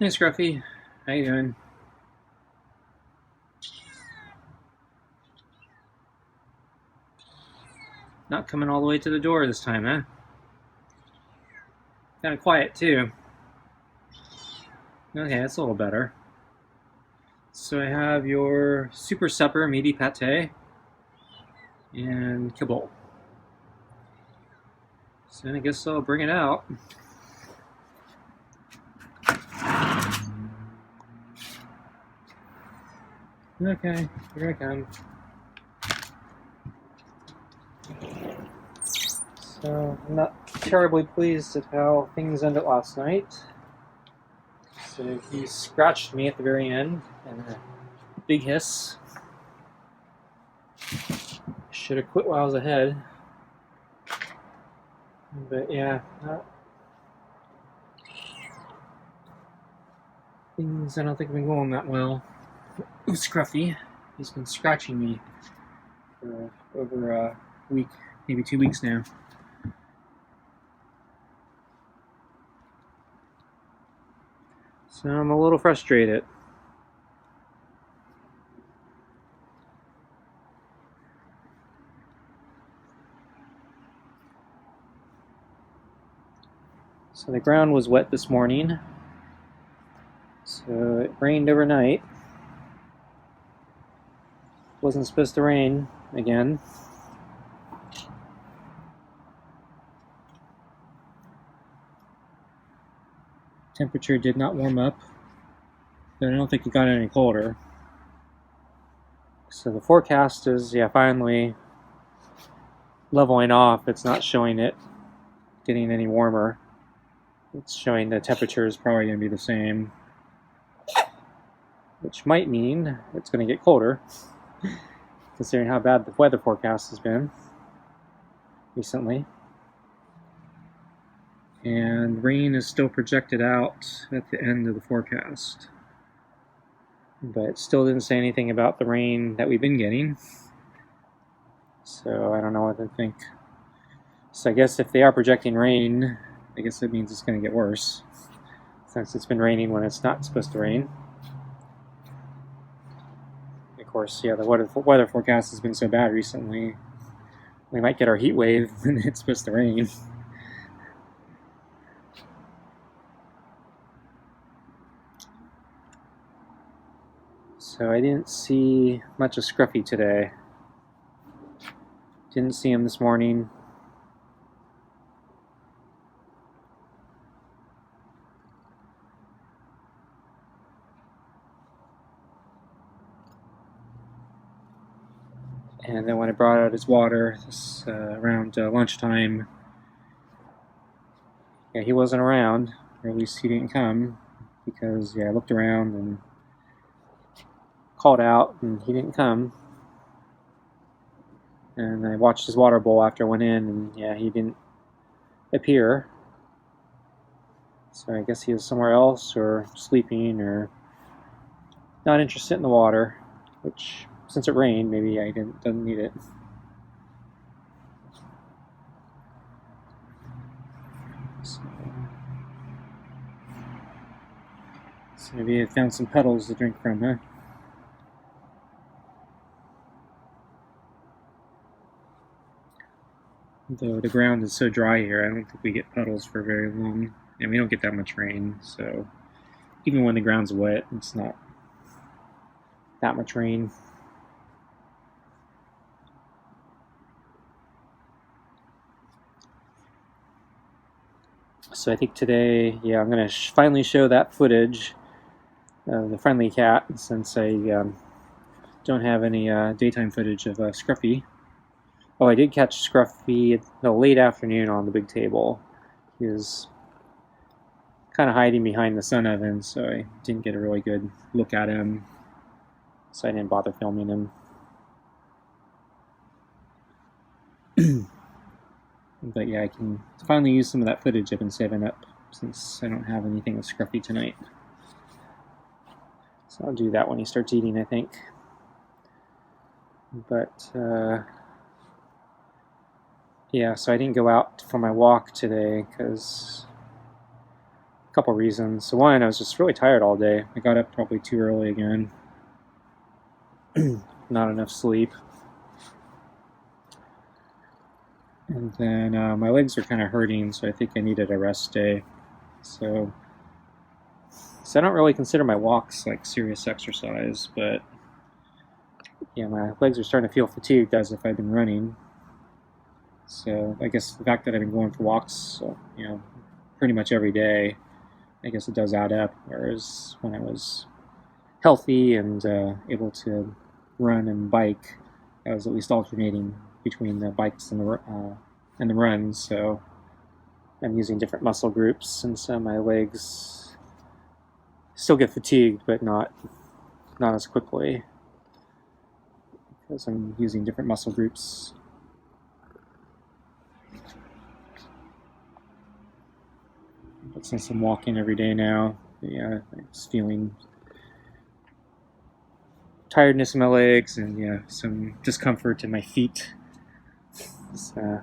Hey Scruffy, how you doing? Not coming all the way to the door this time, huh? Kind of quiet too. Okay, that's a little better. So I have your super supper meaty pate and kibble. So I guess I'll bring it out. Okay, here I come. So I'm not terribly pleased at how things ended last night. So he scratched me at the very end and a big hiss. Should have quit while I was ahead. But yeah, things I don't think have been going that well. Ooh, Scruffy. He's been scratching me for over a week, maybe 2 weeks now. So I'm a little frustrated. So the ground was wet this morning. So it rained overnight. Wasn't supposed to rain again. Temperature did not warm up, but I don't think it got any colder. So the forecast is, finally leveling off. It's not showing it getting any warmer. It's showing the temperature is probably going to be the same, which might mean it's going to get colder, considering how bad the weather forecast has been recently. And rain is still projected out at the end of the forecast. But it still didn't say anything about the rain that we've been getting. So I don't know what to think. So I guess if they are projecting rain, I guess it means it's going to get worse, since it's been raining when it's not supposed to rain. Of course, the weather forecast has been so bad recently. We might get our heat wave when it's supposed to rain. So I didn't see much of Scruffy today. Didn't see him this morning. And then when I brought out his water around lunchtime, he wasn't around, or at least he didn't come, because I looked around and called out, and he didn't come. And I watched his water bowl after I went in, and he didn't appear. So I guess he was somewhere else, or sleeping, or not interested in the water, which, since it rained, maybe I doesn't need it. So maybe I found some petals to drink from, huh? Though the ground is so dry here, I don't think we get puddles for very long. And we don't get that much rain, so even when the ground's wet, it's not that much rain. So I think today, I'm going to finally show that footage of the friendly cat, since I don't have any daytime footage of Scruffy. Oh, I did catch Scruffy in the late afternoon on the big table. He was kind of hiding behind the sun oven, so I didn't get a really good look at him, so I didn't bother filming him. But I can finally use some of that footage I've been saving up, since I don't have anything with Scruffy tonight. So I'll do that when he starts eating, I think. But so I didn't go out for my walk today because couple reasons. So one, I was just really tired all day. I got up probably too early again. Not enough sleep. And then my legs are kind of hurting, so I think I needed a rest day. So I don't really consider my walks like serious exercise, but yeah, my legs are starting to feel fatigued as if I've been running. So I guess the fact that I've been going for walks, pretty much every day, I guess it does add up. Whereas when I was healthy and able to run and bike, I was at least alternating between the bikes and the runs. So I'm using different muscle groups, and so my legs still get fatigued, but not as quickly because I'm using different muscle groups. But since I'm walking every day now, yeah, I'm just feeling tiredness in my legs and some discomfort in my feet. I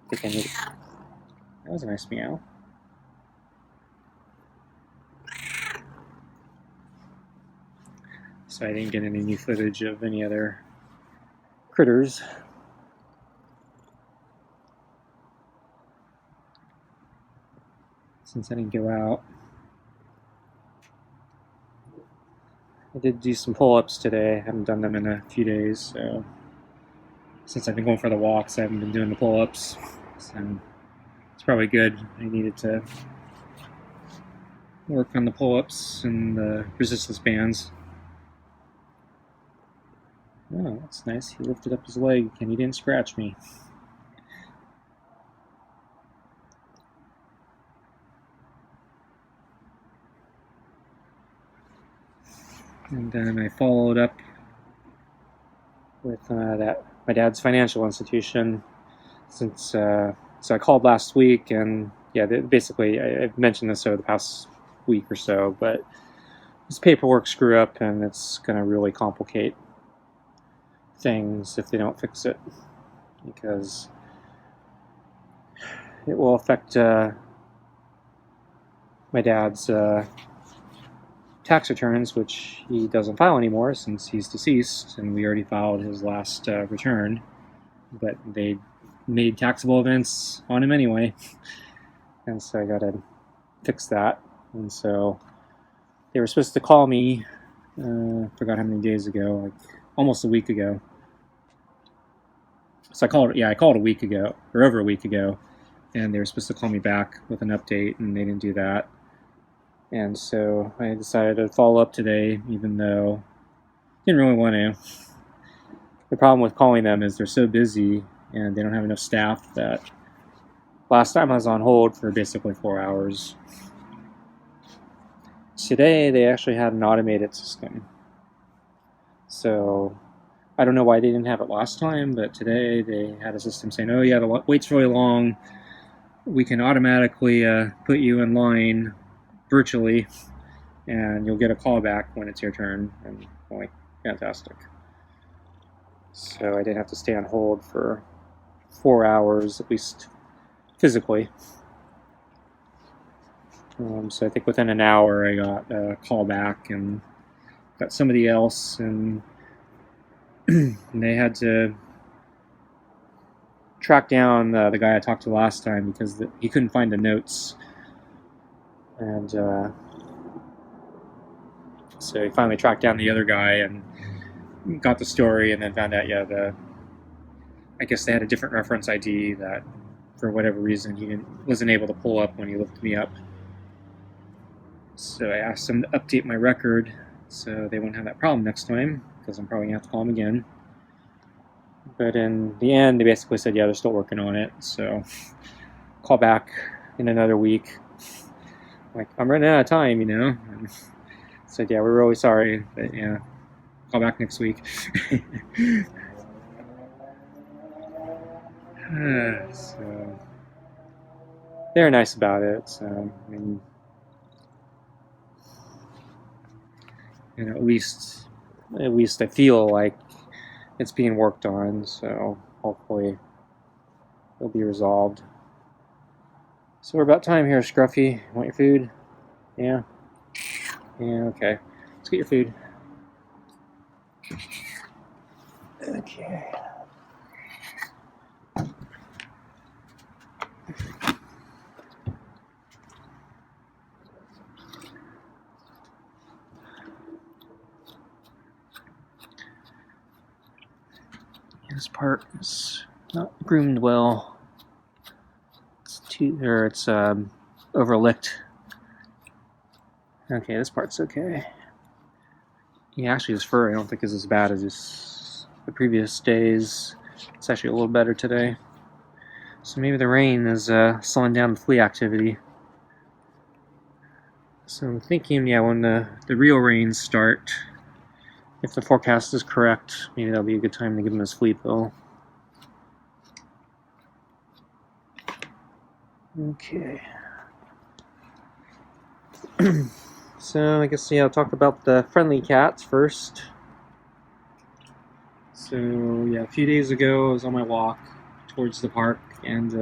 think I need. That was a nice meow. So I didn't get any new footage of any other critters. Since I didn't go out. I did do some pull-ups today. I haven't done them in a few days, so since I've been going for the walks, I haven't been doing the pull-ups. So it's probably good. I needed to work on the pull-ups and the resistance bands. Oh, that's nice. He lifted up his leg and he didn't scratch me. And then I followed up with my dad's financial institution. So I called last week, and basically I've mentioned this over the past week or so, but this paperwork screw up, and it's going to really complicate things if they don't fix it, because it will affect my dad's tax returns, which he doesn't file anymore since he's deceased, and we already filed his last return, but they made taxable events on him anyway, and so I gotta fix that. And so they were supposed to call me, forgot how many days ago, like almost a week ago. So I called a week ago, or over a week ago, and they were supposed to call me back with an update, and they didn't do that. And so I decided to follow up today, even though I didn't really want to. The problem with calling them is they're so busy and they don't have enough staff that last time I was on hold for basically 4 hours. Today they actually had an automated system. So I don't know why they didn't have it last time, but today they had a system saying, oh yeah, the wait's really long. We can automatically put you in line virtually, and you'll get a call back when it's your turn. And I'm like, fantastic. So I didn't have to stay on hold for 4 hours, at least physically. So I think within an hour I got a call back and got somebody else, and they had to track down the guy I talked to last time because he couldn't find the notes. And so he finally tracked down the other guy and got the story, and then found out, I guess they had a different reference ID that, for whatever reason, he wasn't able to pull up when he looked me up. So I asked them to update my record so they won't have that problem next time, because I'm probably going to have to call them again. But in the end, they basically said, yeah, they're still working on it, so call back in another week. Like, I'm running out of time, And said, yeah, we're really sorry, but yeah, call back next week. So they're nice about it. So I mean, at least I feel like it's being worked on. So hopefully it'll be resolved. So we're about time here, Scruffy. Want your food? Yeah? Yeah, okay. Let's get your food. Okay. This part is not groomed well. It's overlicked. Okay, this part's okay. Yeah, actually his fur I don't think is as bad as the previous days. It's actually a little better today. So maybe the rain is slowing down the flea activity. So I'm thinking, yeah, when the real rains start, if the forecast is correct, maybe that'll be a good time to give him his flea pill. Okay. So I guess, yeah, I'll talk about the friendly cats first. So yeah, a few days ago I was on my walk towards the park, and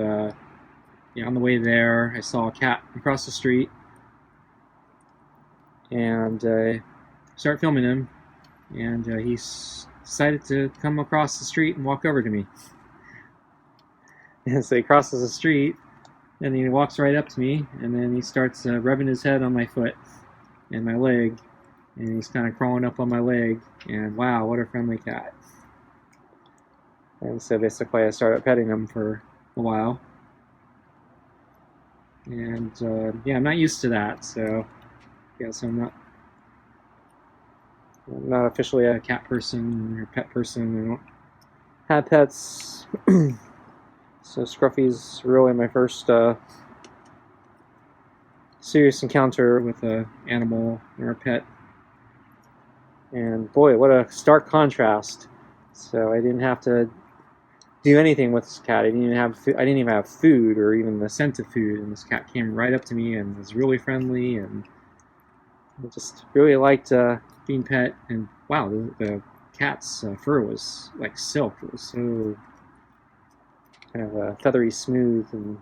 yeah, on the way there I saw a cat across the street, and started filming him, and he decided to come across the street and walk over to me. And so he crosses the street, and he walks right up to me, and then he starts rubbing his head on my foot and my leg, and he's kind of crawling up on my leg, and wow, what a friendly cat. And so basically I started petting him for a while. And yeah, I'm not used to that, so yeah, so I'm not officially a cat person or pet person. I don't have pets. So Scruffy's really my first serious encounter with an animal or a pet. And boy, what a stark contrast. So I didn't have to do anything with this cat. I didn't even have food or even the scent of food, and this cat came right up to me and was really friendly, and I just really liked being pet. And wow, the cat's fur was like silk. It was so kind of feathery smooth and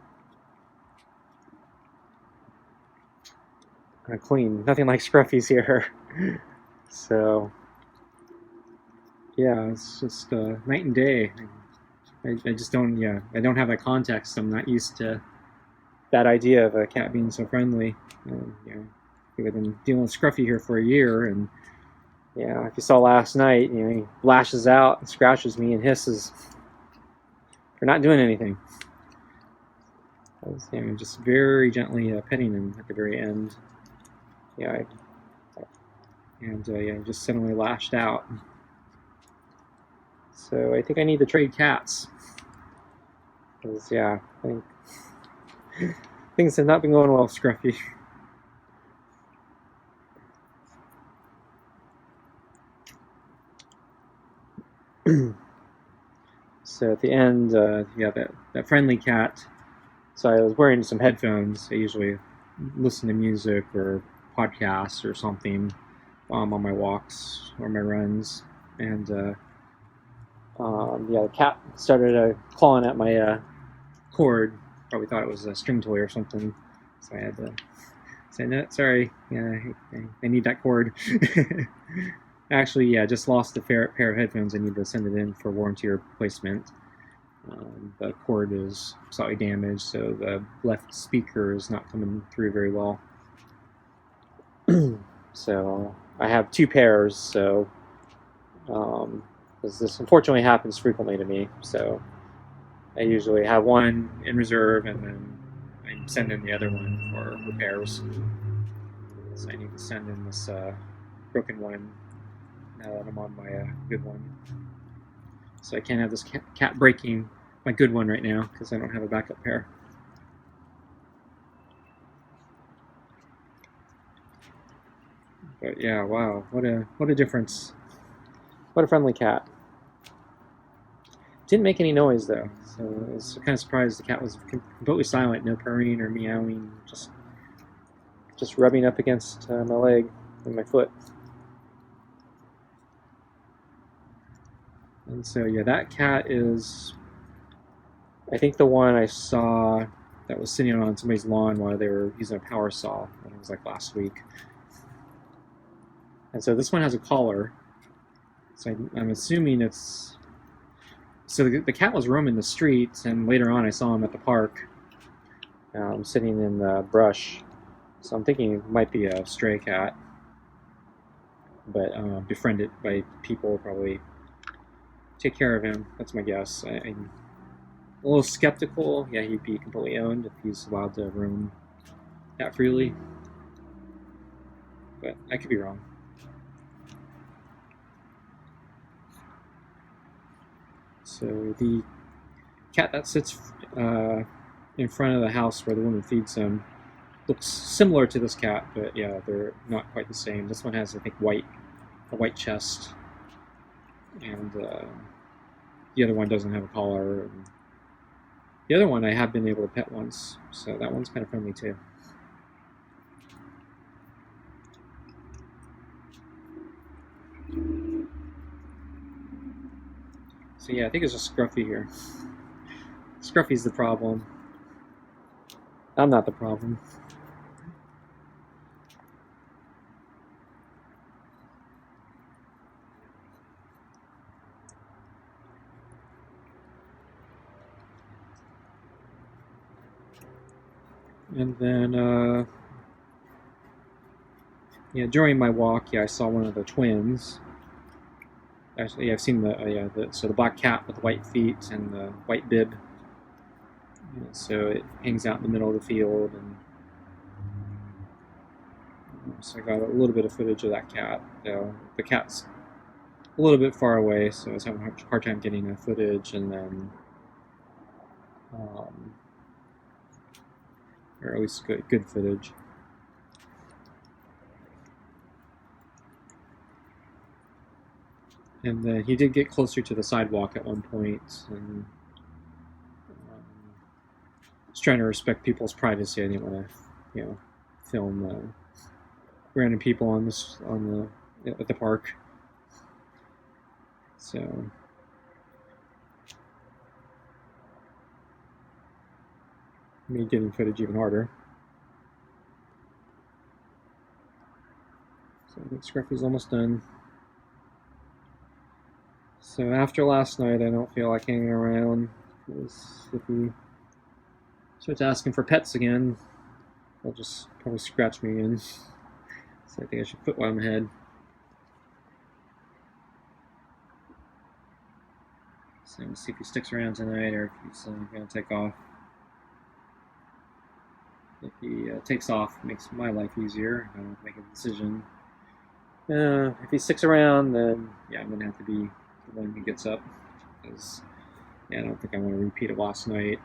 kind of clean. Nothing like Scruffy's here. So yeah, it's just night and day. I just don't, yeah, I don't have that context. I'm not used to that idea of a cat being so friendly. You know, I've been dealing with Scruffy here for a year, and yeah, if you saw last night, you know, he lashes out and scratches me and hisses for not doing anything. I was, you know, just very gently petting him at the very end. Yeah, yeah, just suddenly lashed out. So I think I need to trade cats. Because, yeah, I think things have not been going well with Scruffy. So at the end, yeah, that friendly cat. So I was wearing some headphones. I usually listen to music or podcasts or something on my walks or my runs. And yeah, the cat started clawing at my cord. Probably thought it was a string toy or something. So I had to say, no, sorry, yeah, I need that cord. Actually, yeah, just lost a pair of headphones. I need to send it in for warranty replacement. The cord is slightly damaged, so the left speaker is not coming through very well. So I have two pairs, so because this unfortunately happens frequently to me, so I usually have one in reserve, and then I send in the other one for repairs. So I need to send in this broken one now that I'm on my good one. So I can't have this cat breaking my good one right now because I don't have a backup pair. But yeah, wow, what a difference. What a friendly cat. Didn't make any noise though, so I was kind of surprised the cat was completely silent, no purring or meowing, just rubbing up against my leg and my foot. And so yeah, that cat is, I think, the one I saw that was sitting on somebody's lawn while they were using a power saw. And it was like last week. And so this one has a collar. So I'm assuming it's... So the cat was roaming the streets, and later on I saw him at the park, sitting in the brush. So I'm thinking it might be a stray cat, but befriended by people probably take care of him. That's my guess. I'm a little skeptical. Yeah, he'd be completely owned if he's allowed to roam that freely, but I could be wrong. So the cat that sits in front of the house where the woman feeds him looks similar to this cat, but yeah, they're not quite the same. This one has, I think, a white chest, and the other one doesn't have a collar. And the other one I have been able to pet once, so that one's kind of friendly too. So yeah, I think it's just Scruffy here. Scruffy's the problem. I'm not the problem. And then, yeah, during my walk, yeah, I saw one of the twins. Actually, yeah, I've seen so the black cat with the white feet and the white bib. So it hangs out in the middle of the field, and so I got a little bit of footage of that cat. Though the cat's a little bit far away, so I was having a hard time getting the footage, and then, or at least good footage. And then he did get closer to the sidewalk at one point, and was trying to respect people's privacy. I didn't want to, film random people at the park. So made getting footage even harder. So I think Scruffy's almost done. So after last night, I don't feel like hanging around, because if he starts asking for pets again, he'll just probably scratch me again. So I think I should put one on my head. So we'll see if he sticks around tonight, or if he's going to take off. If he takes off, it makes my life easier. I don't have to make a decision. If he sticks around, then yeah, I'm going to have to be the one who gets up, because yeah, I don't think I want to repeat it last night.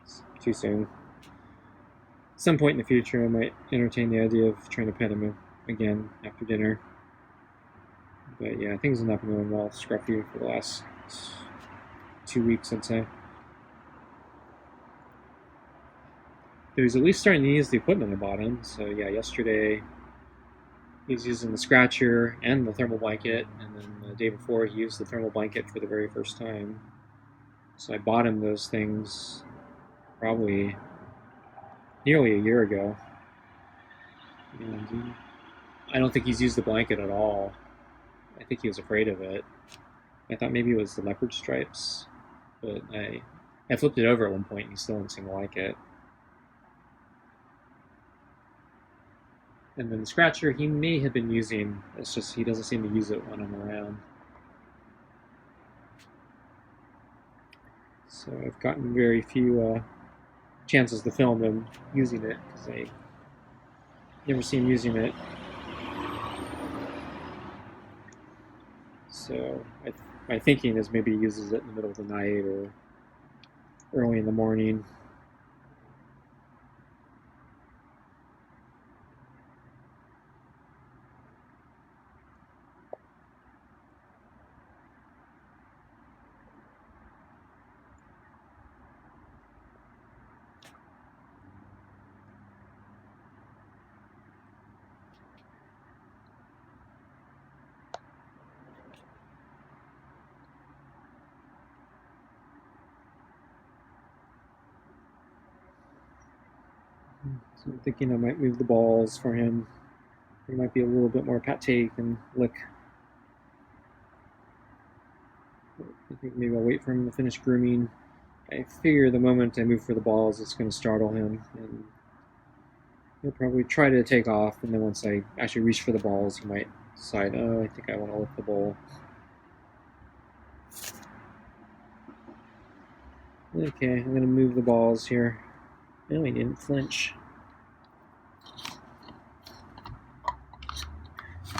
It's too soon. At some point in the future, I might entertain the idea of trying to pet him again after dinner. But yeah, things have not been going well with Scruffy for the last 2 weeks, I'd say. But he's at least starting to use the equipment I bought him. So yeah, yesterday he was using the scratcher and the thermal blanket, and then the day before he used the thermal blanket for the very first time. So I bought him those things probably nearly a year ago. And I don't think he's used the blanket at all. I think he was afraid of it. I thought maybe it was the leopard stripes, but I flipped it over at one point and he still didn't seem to like it. And then the scratcher he may have been using, it's just he doesn't seem to use it when I'm around. So I've gotten very few chances to film him using it, because I never see him using it. So my thinking is maybe he uses it in the middle of the night or early in the morning. So I'm thinking I might move the balls for him. There might be a little bit more pate than lick. I think maybe I'll wait for him to finish grooming. I figure the moment I move for the balls, it's going to startle him, and he'll probably try to take off, and then once I actually reach for the balls, he might decide, oh, I think I want to lick the bowl. Okay, I'm going to move the balls here. No, he didn't flinch.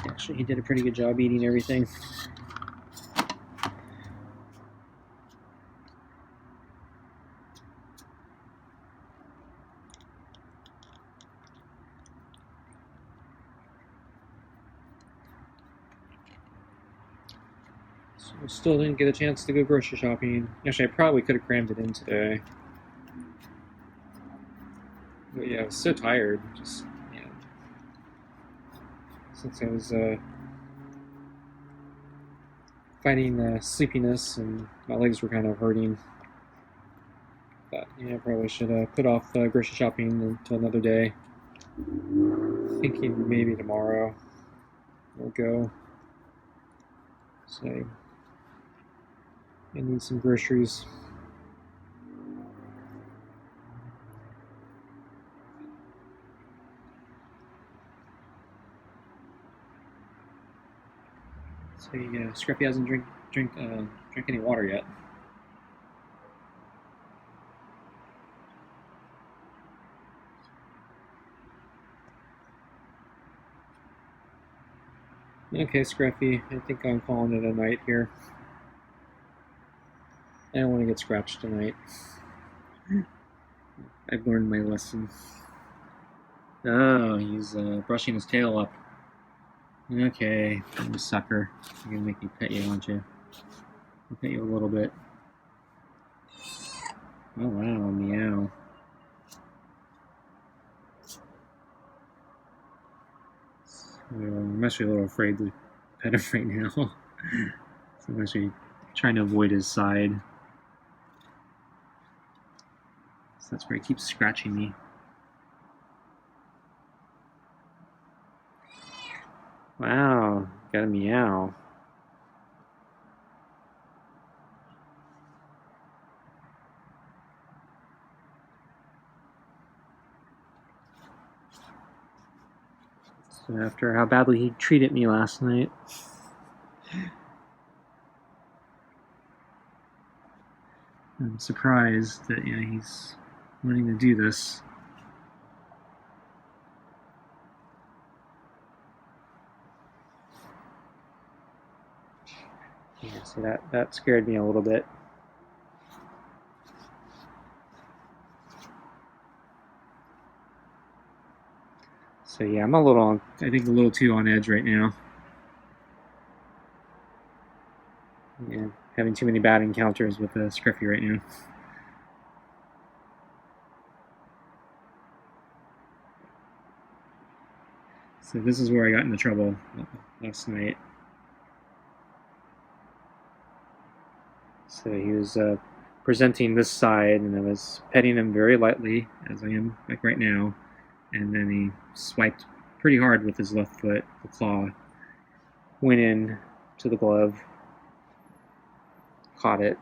Actually, he did a pretty good job eating everything. So I still didn't get a chance to go grocery shopping. Actually, I probably could have crammed it in today. But yeah, I was so tired. Just, yeah. Since I was fighting sleepiness and my legs were kind of hurting. But yeah, I probably should put off grocery shopping until another day. Thinking maybe tomorrow we'll go. So I need some groceries. So yeah, Scruffy hasn't drink any water yet. Okay, Scruffy, I think I'm calling it a night here. I don't want to get scratched tonight. I've learned my lesson. Oh, he's brushing his tail up. Okay, you sucker. You're gonna make me pet you, aren't you? I'll pet you a little bit. Oh wow, meow. So, I'm actually a little afraid to pet him right now. So I'm actually trying to avoid his side. So that's where he keeps scratching me. Wow, got a meow. So after how badly he treated me last night, I'm surprised that he's wanting to do this. Yeah, so that scared me a little bit. So yeah, I'm I think a little too on edge right now. Yeah, having too many bad encounters with Scruffy right now. So this is where I got into trouble last night. So he was presenting this side, and I was petting him very lightly, as I am like right now, and then he swiped pretty hard with his left foot. The claw went in to the glove, caught it,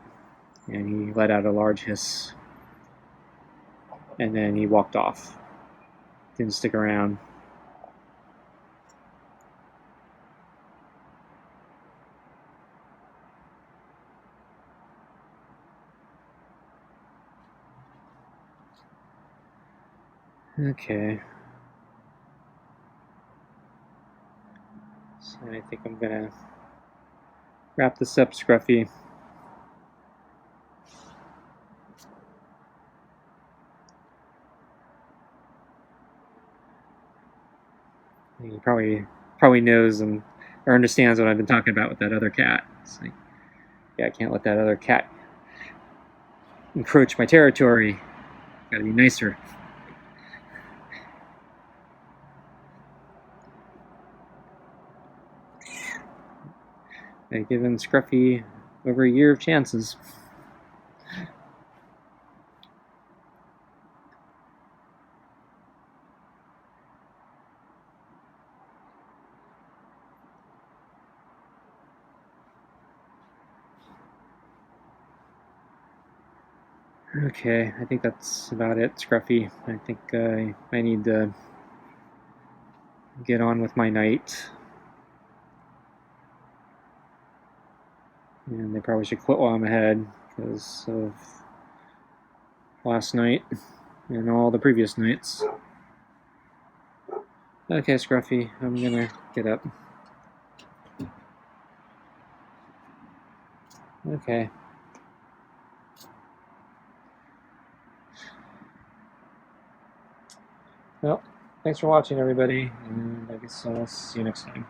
and he let out a large hiss, and then he walked off. Didn't stick around. Okay. So I think I'm gonna wrap this up, Scruffy. He probably knows or understands what I've been talking about with that other cat. It's like, yeah, I can't let that other cat encroach my territory. Gotta be nicer. I've given Scruffy over a year of chances. Okay, I think that's about it, Scruffy. I think I need to get on with my night. And they probably should quit while I'm ahead because of last night and all the previous nights. Okay, Scruffy, I'm gonna get up. Okay. Well, thanks for watching, everybody, and I guess I'll see you next time.